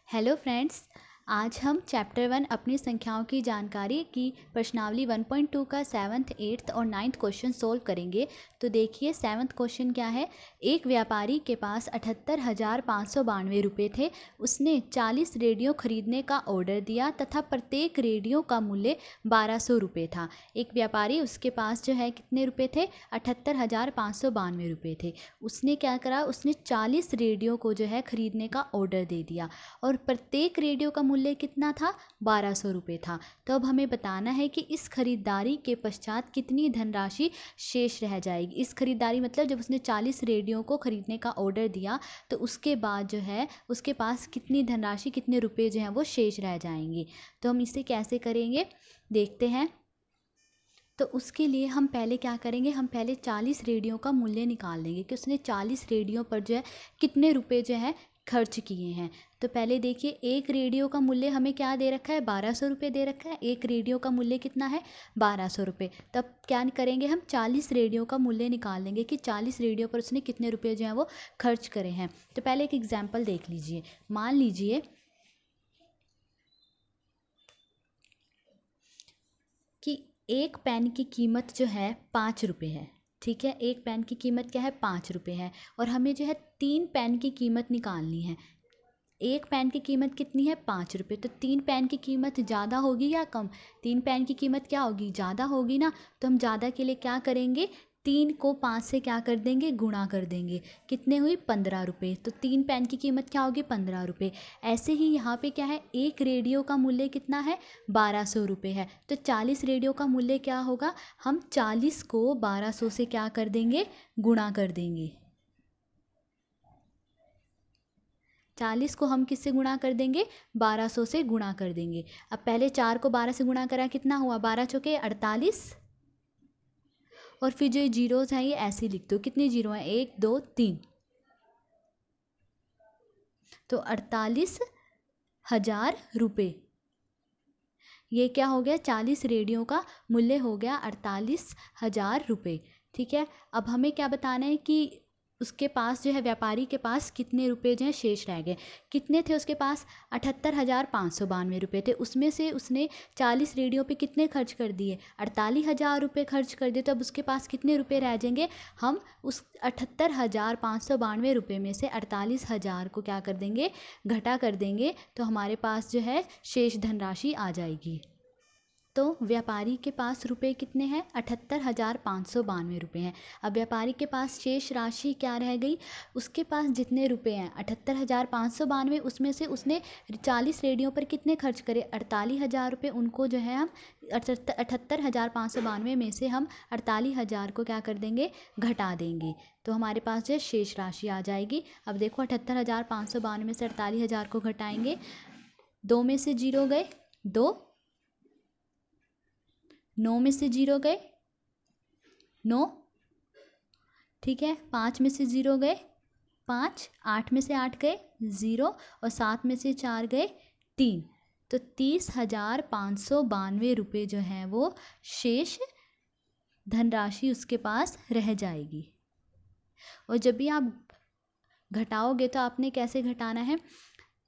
Hello friends, आज हम chapter 1 अपनी संख्याओं की जानकारी की प्रश्नावली 1.2 का 7th, 8th और 9th क्वेश्चन सोल्व करेंगे। तो देखिए 7th क्वेश्चन क्या है। एक व्यापारी के पास 78,592 रुपये थे। उसने 40 रेडियो खरीदने का ऑर्डर दिया तथा प्रत्येक रेडियो का मूल्य 1200 रुपये था। एक व्यापारी, उसके पास जो है कितने रुपये थे, 78,592 रुपये थे। उसने क्या करा, उसने 40 रेडियो को जो है खरीदने का ऑर्डर दे दिया और प्रत्येक रेडियो का मूल्य कितना था, 1200 रुपये था। तो अब हमें बताना है कि इस खरीदारी के पश्चात कितनी धनराशि शेष रह जाएगी। इस खरीदारी मतलब जब उसने 40 रेडियो को खरीदने का ऑर्डर दिया तो उसके बाद जो है उसके पास कितनी धनराशि, कितने रुपये जो हैं वो शेष रह जाएंगे। तो हम इसे कैसे करेंगे देखते हैं। तो उसके लिए हम पहले क्या करेंगे, हम पहले 40 रेडियो का मूल्य निकाल लेंगे कि उसने 40 रेडियो पर जो है कितने रुपए जो है खर्च किए हैं। तो पहले देखिए, एक रेडियो का मूल्य हमें क्या दे रखा है, 1200 रुपये दे रखा है। एक रेडियो का मूल्य कितना है, 1200 रुपये। तब क्या करेंगे, हम 40 रेडियो का मूल्य निकाल लेंगे कि 40 रेडियो पर उसने कितने रुपये जो हैं वो खर्च करे हैं। तो पहले एक एग्जाम्पल देख लीजिए। मान लीजिए कि एक पेन की कीमत जो है 5 रुपये है। ठीक है, एक पेन की कीमत क्या है, 5 रुपये है। और हमें जो है 3 पेन की कीमत निकालनी है। एक पेन की कीमत कितनी है, 5 रुपये। तो 3 पेन की कीमत ज़्यादा होगी या कम, 3 पेन की कीमत क्या होगी, ज़्यादा होगी ना। तो हम ज़्यादा के लिए क्या करेंगे, 3 को 5 से क्या कर देंगे, गुणा कर देंगे। कितने हुई, 15 रुपये। तो 3 पेन की कीमत क्या होगी, 15 रुपये। ऐसे ही यहाँ पे क्या है, एक रेडियो का मूल्य कितना है, 1200 रुपये है। तो 40 रेडियो का मूल्य क्या होगा, हम 40 को 1200 से क्या कर देंगे, गुणा कर देंगे। 40 को हम किससे गुणा कर देंगे, 1200 से गुणा कर देंगे। अब पहले 4 को 12 से गुणा करा, कितना हुआ, 12 चौके 48। और फिर जो जीरोस हैं ये ऐसे लिख दो, कितने जीरो हैं, 1 2 3। तो 48,000 रुपये। ये क्या हो गया, 40 रेडियो का मूल्य हो गया 48,000 रुपये। ठीक है, अब हमें क्या बताना है कि उसके पास जो है, व्यापारी के पास कितने रुपए जो है शेष रह गए। कितने थे उसके पास, 78,592 रुपये थे। उसमें से उसने 40 रेडियो पे कितने खर्च कर दिए, 48,000 रुपये खर्च कर दिए। तो अब उसके पास कितने रुपए रह जाएंगे, हम उस 78,592 रुपये में से 48,000 को क्या कर देंगे, घटा कर देंगे। तो हमारे पास जो है शेष धनराशि आ जाएगी। तो व्यापारी के पास रुपए कितने हैं, 78,592 रुपये हैं। अब व्यापारी के पास शेष राशि क्या रह गई, उसके पास जितने रुपए हैं 78,592, उसमें से उसने 40 रेडियो पर कितने खर्च करे, 48,000 रुपये। उनको जो है हम 78,592 में से हम 48,000 को क्या कर देंगे, घटा देंगे। तो हमारे पास जो है शेष राशि आ जाएगी। अब देखो 78,592 में से 48,000 को घटाएंगे, 2 में से 0 गए 2, 9 में से 0 गए 9, ठीक है, 5 में से 0 गए 5, 8 में से 8 गए 0 और 7 में से 4 गए 3। तो 30,592 रुपये जो हैं वो शेष धनराशि उसके पास रह जाएगी। और जब भी आप घटाओगे तो आपने कैसे घटाना है,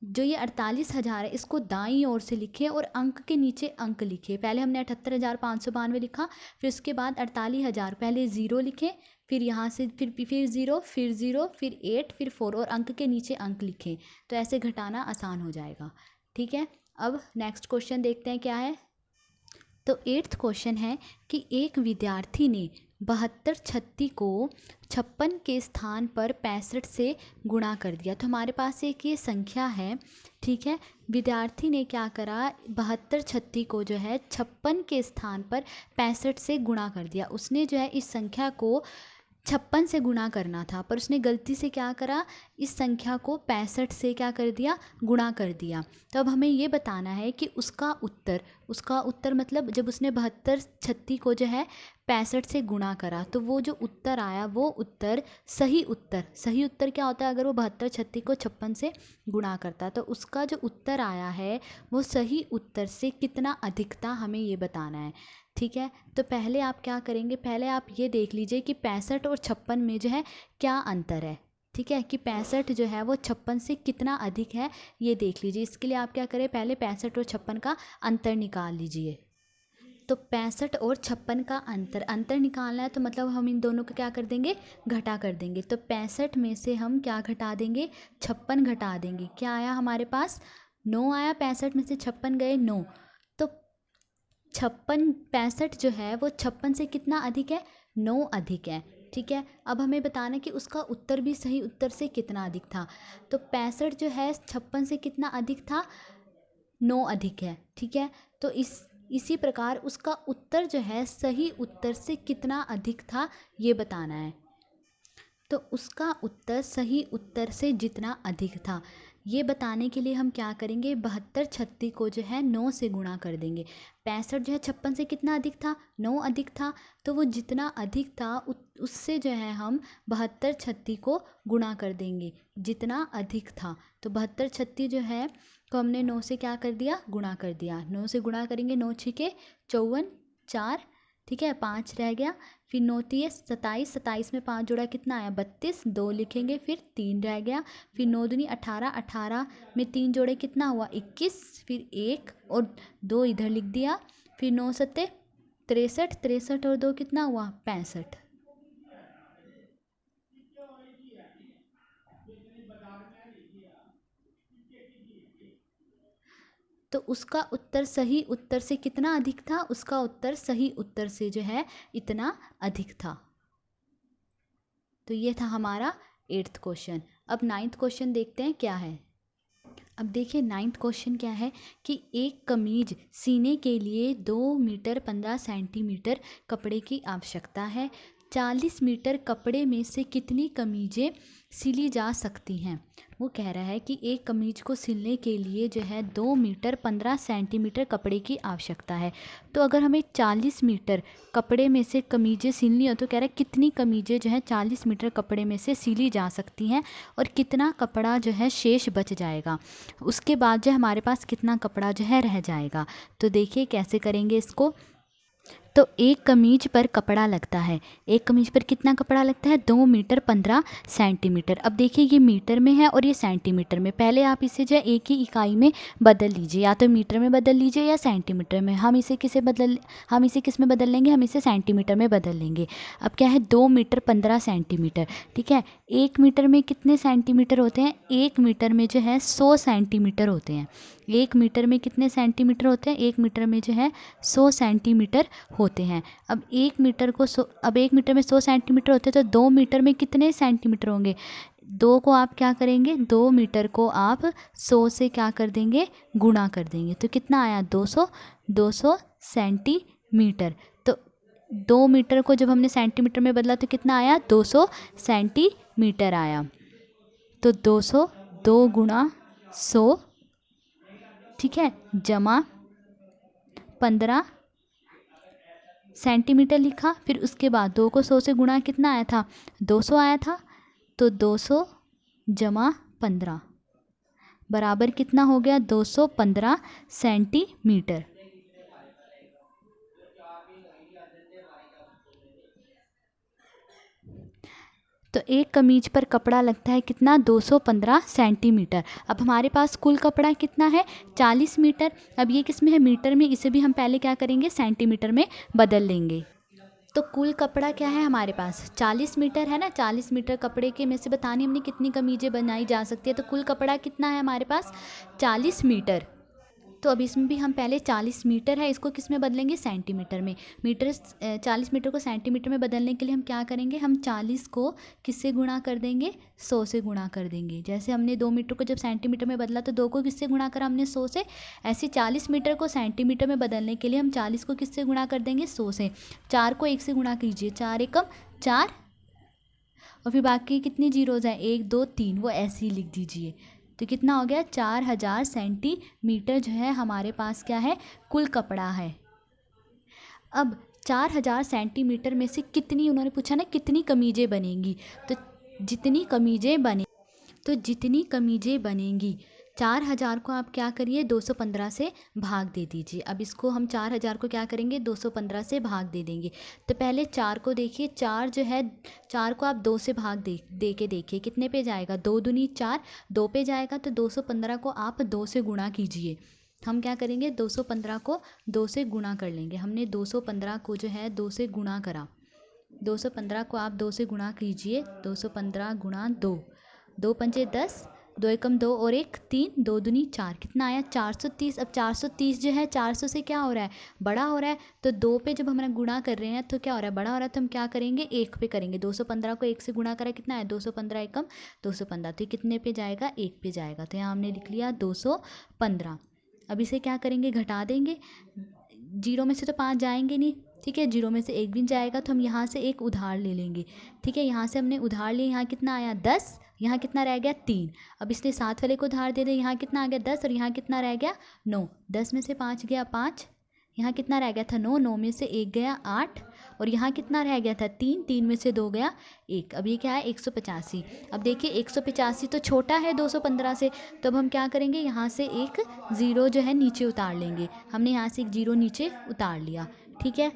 जो ये 48,000 है इसको दाईं ओर से लिखे और अंक के नीचे अंक लिखे। पहले हमने 78,592 लिखा, फिर उसके बाद 48,000, पहले 0 लिखे, फिर यहाँ से फिर 0, फिर 0, फिर 8, फिर 4 और अंक के नीचे अंक लिखे। तो ऐसे घटाना आसान हो जाएगा। ठीक है, अब नेक्स्ट क्वेश्चन देखते हैं क्या है। तो 8th क्वेश्चन है कि एक विद्यार्थी ने 72 छत्ती को 56 के स्थान पर 65 से गुणा कर दिया। तो हमारे पास एक ये संख्या है। ठीक है, विद्यार्थी ने क्या करा, 72 छत्ती को जो है 56 के स्थान पर 65 से गुणा कर दिया। उसने जो है इस संख्या को 56 से गुणा करना था, पर उसने गलती से क्या करा, इस संख्या को 65 से क्या कर दिया, गुणा कर दिया। तो अब हमें ये बताना है कि उसका उत्तर मतलब जब उसने 72 छत्ती को जो है 65 से गुणा करा तो वो जो उत्तर आया वो उत्तर सही उत्तर क्या होता है, अगर वो 72 छत्ती को 56 से गुणा करता तो उसका जो उत्तर आया है वो सही उत्तर से कितना अधिक था, हमें ये बताना है। ठीक है, तो पहले आप क्या करेंगे, पहले आप ये देख लीजिए कि 65 और 56 में जो है क्या अंतर है। ठीक है, कि 65 जो है वो 56 से कितना अधिक है ये देख लीजिए। इसके लिए आप क्या करें, पहले 65 और 56 का अंतर निकाल लीजिए। तो 65 और 56 का अंतर निकालना है, तो मतलब हम इन दोनों को क्या कर देंगे, घटा कर देंगे। तो 65 में से हम क्या घटा देंगे, 56 घटा देंगे। क्या आया हमारे पास, 9 आया। 65 में से 56 गए 9, तो 65 जो है वो 56 से कितना अधिक है, 9 अधिक है। ठीक है, अब हमें बताना है कि उसका उत्तर भी सही उत्तर से कितना अधिक था। तो 65 जो है 56 से कितना अधिक था, 9 अधिक है। ठीक है, तो इसी प्रकार उसका उत्तर जो है सही उत्तर से कितना अधिक था ये बताना है। तो उसका उत्तर सही उत्तर से जितना अधिक था ये बताने के लिए हम क्या करेंगे, 72 36 को जो है 9 से गुणा कर देंगे। 65 जो है 56 से कितना अधिक था, 9 अधिक था। तो वो जितना अधिक था उससे जो है हम 72 36 को गुणा कर देंगे, जितना अधिक था। तो 72 36 जो है को हमने 9 से क्या कर दिया, गुणा कर दिया। 9 से गुणा करेंगे, 9 छिके 54, 4, ठीक है 5 रह गया। फिर 9 तिये 27, 27 में 5 जोड़ा कितना आया, 32, 2 लिखेंगे, फिर 3 रह गया। फिर 9 दूनी 18, 18 में 3 जोड़े कितना हुआ, 21, फिर 1 और 2 इधर लिख दिया। फिर 9 सत्ते 63, 63 और 2 कितना हुआ, 65। तो उसका उत्तर सही उत्तर से कितना अधिक था, उसका उत्तर सही उत्तर से जो है इतना अधिक था। तो ये था हमारा 8th क्वेश्चन। अब 9th क्वेश्चन देखते हैं क्या है। अब देखिए 9th क्वेश्चन क्या है कि एक कमीज सीने के लिए 2 मीटर 15 सेंटीमीटर कपड़े की आवश्यकता है। 40 मीटर कपड़े में से कितनी कमीजें सिली जा सकती हैं। वो कह रहा है कि एक कमीज को सिलने के लिए जो है 2 मीटर 15 सेंटीमीटर कपड़े की आवश्यकता है। तो अगर हमें 40 मीटर कपड़े में से कमीजें सिलनी हो तो कह रहा है कितनी कमीजें जो है 40 मीटर कपड़े में से सिली जा सकती हैं और कितना कपड़ा जो है शेष बच जाएगा। उसके बाद जो हमारे पास कितना कपड़ा जो है रह जाएगा। तो देखिए कैसे करेंगे इसको। तो एक कमीज पर कपड़ा लगता है, एक कमीज पर कितना कपड़ा लगता है, 2 मीटर 15 सेंटीमीटर। अब देखिए ये मीटर में है और ये सेंटीमीटर में। पहले आप इसे जो है एक ही इकाई में बदल लीजिए, या तो मीटर में बदल लीजिए या सेंटीमीटर में। हम इसे किस में बदल लेंगे, हम इसे सेंटीमीटर में बदल लेंगे। अब क्या है, 2 मीटर 15 सेंटीमीटर। ठीक है, 1 मीटर में कितने सेंटीमीटर होते हैं, 1 मीटर में जो है 100 सेंटीमीटर होते हैं। 1 मीटर में कितने सेंटीमीटर होते हैं, 1 मीटर में जो है 100 सेंटीमीटर होते हैं। अब 1 मीटर में 100 सेंटीमीटर होते हैं, तो 2 मीटर में कितने सेंटीमीटर होंगे। 2 को आप क्या करेंगे, 2 मीटर को आप 100 से क्या कर देंगे, गुणा कर देंगे। तो कितना आया, 200 सेंटीमीटर। तो 2 मीटर को जब हमने सेंटीमीटर में बदला तो कितना आया, 200 सेंटीमीटर आया। तो 200 2 गुणा 100, ठीक है, जमा 15 सेंटीमीटर लिखा। फिर उसके बाद 2 को 100 से गुणा कितना आया था, 200 आया था। तो 200 जमा 15 बराबर कितना हो गया, 215 सेंटीमीटर। तो एक कमीज पर कपड़ा लगता है कितना, 215 सेंटीमीटर। अब हमारे पास कुल कपड़ा कितना है, 40 मीटर। अब ये किस में है, मीटर में। इसे भी हम पहले क्या करेंगे, सेंटीमीटर में बदल लेंगे। तो कुल कपड़ा क्या है हमारे पास, 40 मीटर है ना। 40 मीटर कपड़े के में से बतानी हमने कितनी कमीजें बनाई जा सकती है। तो कुल कपड़ा कितना है हमारे पास, 40 मीटर। तो अब इसमें भी हम पहले 40 मीटर है, इसको किस में बदलेंगे, सेंटीमीटर में। 40 मीटर को सेंटीमीटर में बदलने के लिए हम क्या करेंगे, हम 40 को किससे गुणा कर देंगे, 100 से गुणा कर देंगे। जैसे हमने 2 मीटर को जब सेंटीमीटर में बदला तो 2 को किससे गुणा करा हमने, 100 से। ऐसे 40 मीटर को सेंटीमीटर में बदलने के लिए हम 40 को किससे गुणा कर देंगे, 100 से। 4 को 1 से गुणा कीजिए, 4 एकम 4, और फिर बाकी कितनी जीरोज़ हैं, 1 2 3, वो ऐसे ही लिख दीजिए। तो कितना हो गया, 4000 सेंटीमीटर जो है हमारे पास क्या है, कुल कपड़ा है। अब 4000 सेंटीमीटर में से कितनी, उन्होंने पूछा ना कितनी कमीजें बनेंगी। तो जितनी कमीजें बनेंगी 4000 को आप क्या करिए 215 से भाग दे दीजिए। अब इसको हम 4000 को क्या करेंगे 215 से भाग दे देंगे। तो पहले 4 को देखिए, 4 जो है 4 को आप 2 से भाग दे के देखिए कितने पे जाएगा, 2 दूनी 4, 2 पे जाएगा। तो 215 को आप 2 से गुणा कीजिए। हम क्या करेंगे 215 को 2 से गुणा कर लेंगे। हमने 215 को जो है 2 से गुणा करा, 215 को आप 2 से गुणा कीजिए। 215 गुणा 2, 2 पंचे 10, 2 एकम 2 और 1 3, 2 दूनी 4, कितना आया 430। अब 430 जो है 400 से क्या हो रहा है बड़ा हो रहा है। तो 2 पे जब हम गुणा कर रहे हैं तो क्या हो रहा है बड़ा हो रहा है। तो हम क्या करेंगे 1 पे करेंगे। 215 को 1 से गुणा करा कितना है 215 एकम 215, तो ये कितने पे जाएगा 1 पे जाएगा। तो यहाँ हमने लिख लिया 215। अब इसे क्या करेंगे घटा देंगे, 0 में से तो 5 जाएंगे नहीं, ठीक है, 0 में से 1 भी जाएगा। तो हम यहाँ से एक उधार ले लेंगे, ठीक है, यहाँ से हमने उधार लिया, यहाँ कितना आया 10, यहाँ कितना रह गया 3। अब इसलिए साथ वाले को उधार दे दें, यहाँ कितना आ गया 10 और यहाँ कितना रह गया 9। 10 में से 5 गया 5, यहाँ कितना रह गया था 9, 9 में से 1 गया 8 और यहाँ कितना रह गया था 3, 3 में से 2 गया 1। अब ये क्या है 185। अब देखिए 185 तो छोटा है 215 से, तो अब हम क्या करेंगे यहाँ से एक ज़ीरो जो है नीचे उतार लेंगे। हमने यहाँ से एक ज़ीरो नीचे उतार लिया, ठीक है।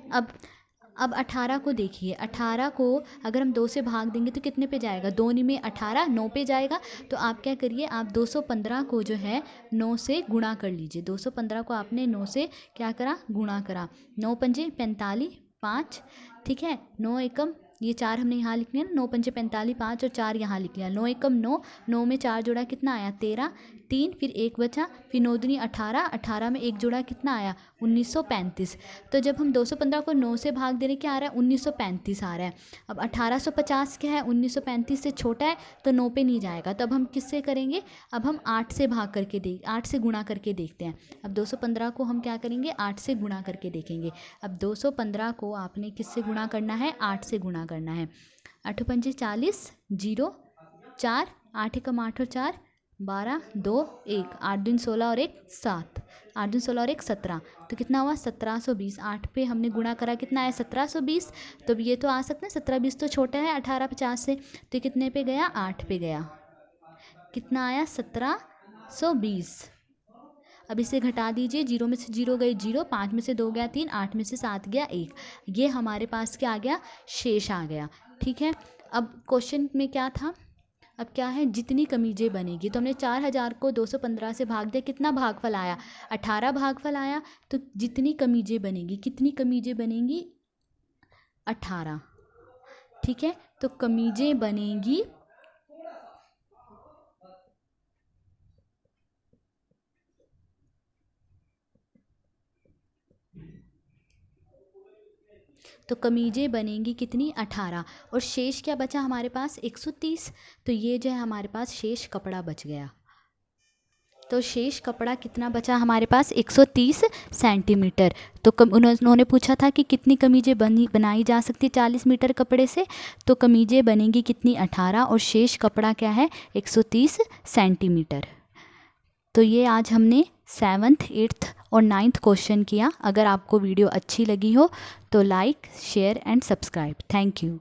अब 18 को देखिए, 18 को अगर हम 2 से भाग देंगे तो कितने पे जाएगा, 2 में 18, 9 पे जाएगा। तो आप क्या करिए आप 215 को जो है 9 से गुणा कर लीजिए। 215 को आपने 9 से क्या करा गुणा करा, 9 पंजे 45 5, ठीक है, 9 एकम ये 4 हमने यहाँ लिख लिया ना, 9 पंजे 45 5 और 4 यहाँ लिख लिया, 9 एकम 9, 9 में 4 जोड़ा कितना आया 13, 3 फिर 1 बचा, फिर 9 दूनी 18, 18 में 1 जोड़ा कितना आया 1935। तो जब हम 215 को 9 से भाग दे रहे क्या आ रहा है 1935 आ रहा है। अब 1850 क्या है 1935 से छोटा है तो 9 पे नहीं जाएगा। तो अब हम किससे करेंगे, अब हम 8 से भाग करके 8 से गुणा करके देखते हैं। अब 215 को हम क्या करेंगे 8 से गुणा करके देखेंगे। अब 215 को आपने किससे गुणा करना है 8 से गुणा करना है। 8 पंजे 40, 0 4, 8 एकम 8 और 4 12, 2 1, 8 दिन 16 और 1 7, 8 दिन 16 और 1 17, तो कितना हुआ 1720। 8 पे हमने गुणा करा कितना है 1720। तो ये तो आ सकता है 1720 तो छोटा है 1850 से, तो कितने पे गया 8 पे गया, कितना आया 1720। अब इसे घटा दीजिए, 0 में से 0 गए 0, 5 में से 2 गया 3, 8 में से 7 गया 1। ये हमारे पास क्या आ गया शेष आ गया, ठीक है। अब क्वेश्चन में क्या था, अब क्या है जितनी कमीजें बनेगी। तो हमने 4000 को 215 से भाग दिया, कितना भागफल आया 18 भागफल आया। तो जितनी कमीजें बनेगी, कितनी कमीजें बनेंगी 18, ठीक है। तो कमीजें बनेंगी कितनी 18 और शेष क्या बचा हमारे पास 130। तो ये जो है हमारे पास शेष कपड़ा बच गया। तो शेष कपड़ा कितना बचा हमारे पास 130 सेंटीमीटर। तो उन्होंने पूछा था कि कितनी कमीजें बनाई जा सकती 40 मीटर कपड़े से। तो कमीजें बनेंगी कितनी 18 और शेष कपड़ा क्या है 130 सेंटीमीटर। तो ये आज हमने 7th 8th और 9th क्वेश्चन किया। अगर आपको वीडियो अच्छी लगी हो तो like share and subscribe. Thank you.